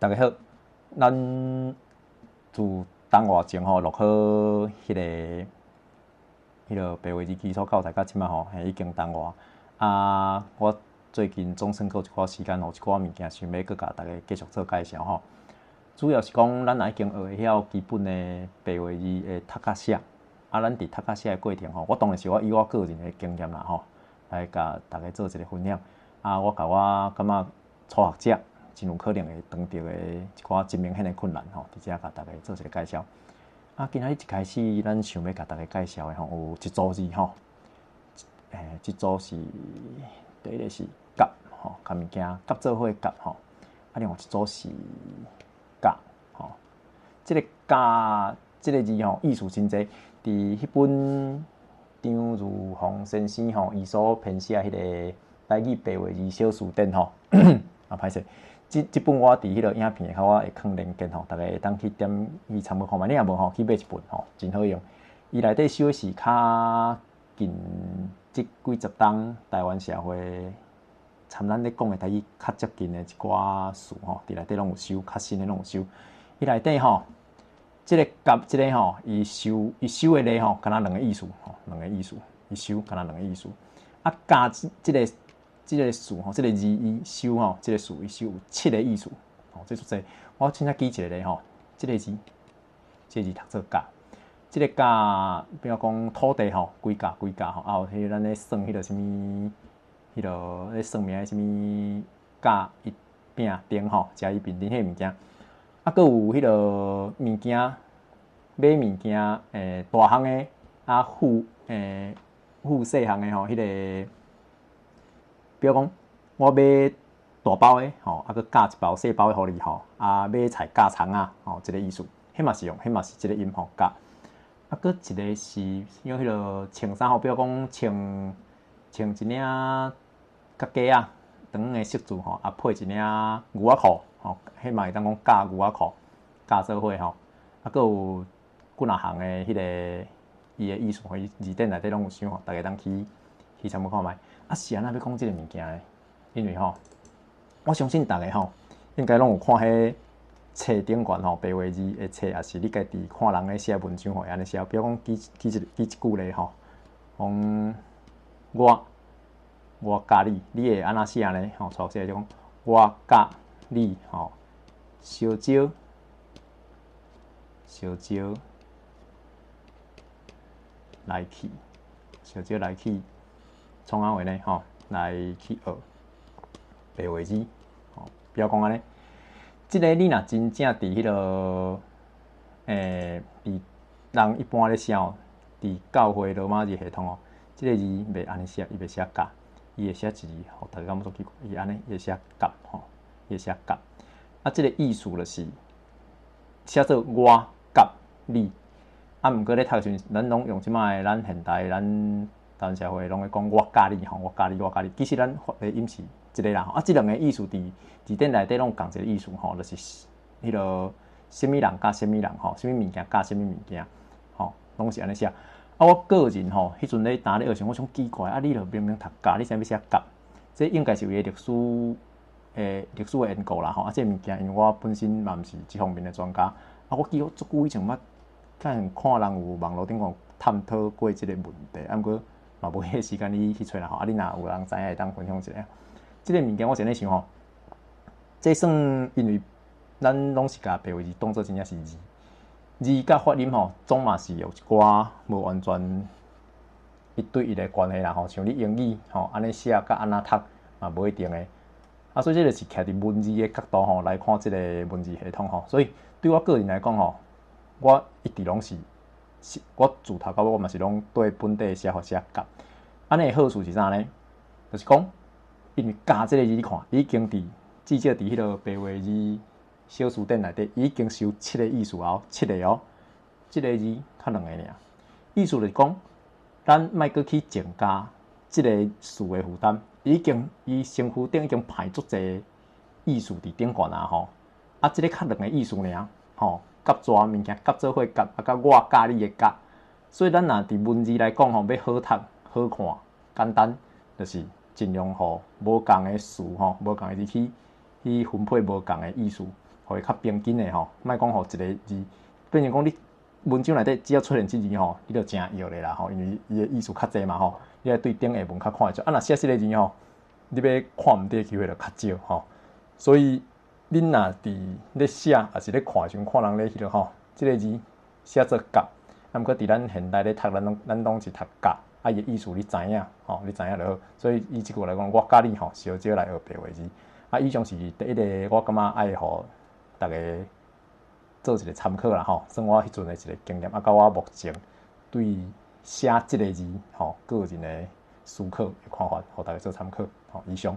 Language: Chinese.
大家好，咱自冬外前吼录好迄个白话字基础教材，到即摆吼，已经冬外啊。我最近总算有一寡时间吼，一寡物件想要搁甲大家继续做介绍吼。主要是讲咱已经学会晓基本的白话字的读甲写，啊，咱伫读甲写的过程吼，我当然是以我个人的经验啦吼，来甲大家做一个分享。啊，我感觉初学者真有可能会遇到的一寡真明显的困难吼，伫遮甲大家做一个介绍。啊，今仔日一开始，咱想要甲大家介绍的吼，有一组字吼，这组是第一个是甲吼，甲物件甲做伙甲吼，啊，另外一组是甲吼。这个甲这个字吼，意思真侪。伫迄本张如phong先生吼，伊所编写迄个台语白话字小词典吼，啊，歹势。这本我伫迄个影片下我会放链接吼，大家会当去点去参考看觅。你若无吼，去买一本吼，真好用。伊内底收的是较近即几十档台湾社会参咱咧讲的台语较接近的一寡词吼，伫内底拢有收，较新的拢有收。伊内底吼，即个甲即个吼，伊收的咧吼，敢若两个意思吼，两个意思，伊收敢若两个意思。啊，甲即个词吼，即个字伊收吼，即个词伊收有7个意思吼，这足济。我凊彩记一个咧吼，即个字读做甲。即个甲，比如讲土地吼，几甲吼，啊有迄咱咧算迄个什物，迄个咧算命的什物甲一丙丁吼，甲乙丙丁迄个物件。啊，佫有迄个物件，买物件大项的啊副细项的吼，迄个。比如讲，我买大包的吼，啊，佮加一包细包的互你吼，啊，买菜加葱啊，吼，即个意思，迄嘛是用，迄嘛是即个音吼加。啊，佮一个是用迄个穿衫吼，比如讲穿一领甲鸡啊，长的色字吼，啊，配一领牛仔裤吼，迄嘛会当讲加牛仔裤，加做伙吼。啊，佮有几若项的迄个伊的意思，伊字典内底拢有想吼，大家当去参考看觅。啊，是安怎要讲即个物件呢？因为吼，我相信大家吼，应该拢有看迄册顶悬吼，白话字的册，也是你家己看人咧写文章会安尼写。比如讲记一句咧吼，讲我甲你，你会安怎写呢？吼，错写就讲我甲你吼，烧酒来去，烧酒来去。创啥话呢？吼，来去学白话字，吼，不要讲安尼。即个你若真正伫迄个伫人一般咧写吼，伫教会罗马字系统哦，即个字袂安尼写，伊袂写甲，伊会写一字，吼，大家敢做奇怪，伊安尼会写甲，吼，伊会写甲。啊，即个意思就是写做我甲你。啊，毋过咧读时阵，咱拢用即摆咱现代咱。台湾社会拢会讲我甲你吼，我甲你。其实咱发的音是一个啦吼，啊，即两个意思伫字典内底拢共一个意思吼，就是迄个什么人甲什么人吼，什么物件甲什么物件吼，拢是安尼写。啊，我个人吼，迄阵咧打咧学时，我想奇怪，啊，你著明明读甲，你啥要写甲？这应该是有历史的研究啦吼。啊，这物件因为我本身嘛毋是即方面的专家，啊，我记我足久以前捌看人有网络顶讲探讨过即个问题，啊，毋过。嘛无迄个时间你去找啦吼，啊，你若有人知影会当分享一下。即个物件我先咧想吼，这算因为咱拢是甲白话字当做真正是字甲发音吼，总嘛是有一寡无完全一对一的关系啦吼。像你英语吼，安尼写甲安怎读嘛无一定的。啊，所以这个是徛伫文字的角度吼来看即个文字系统吼。所以对我个人来讲吼，我一直拢是。我自头到尾我嘛是拢对本地写法写甲，安尼好处是啥呢？就是讲，因为甲这个字你看，已经至少伫迄个白话字小词典内底已经收7个意思后，7个哦，这个字较2个尔。意思就是讲，咱莫阁去增加这个词的负担，伊身躯顶已经排足侪意思伫顶悬啊吼，啊，这个较2个意思尔吼。甲蛇物件甲做伙甲，啊，甲我甲你的甲，所以咱若伫文字来讲吼，要好读、好看、简单，就是尽量互无共的词吼，无共的字去分配无共的意思，互伊较平均的吼，莫讲互一个字，变成讲你文章内底只要出现即字吼，你就真摇咧啦吼，因为伊的意思较济嘛吼，你爱对顶下文较看会少。啊，若写4个字吼，你要看毋对的机会就较少吼。所以恁若伫咧写，也是咧看的时阵，看人咧迄落吼，即个字写做甲，啊，毋过伫咱现代咧读，咱拢是读甲，啊，伊的意思你知影吼，你知影就好。所以以即句来讲，我甲你吼，小少来学白话字。啊，以上是第一个，我感觉爱互大家做一个参考啦吼，算我迄阵的一个经验，啊，到我目前对写即个字吼，个人的思考的看法，互大家做参考。吼，以上。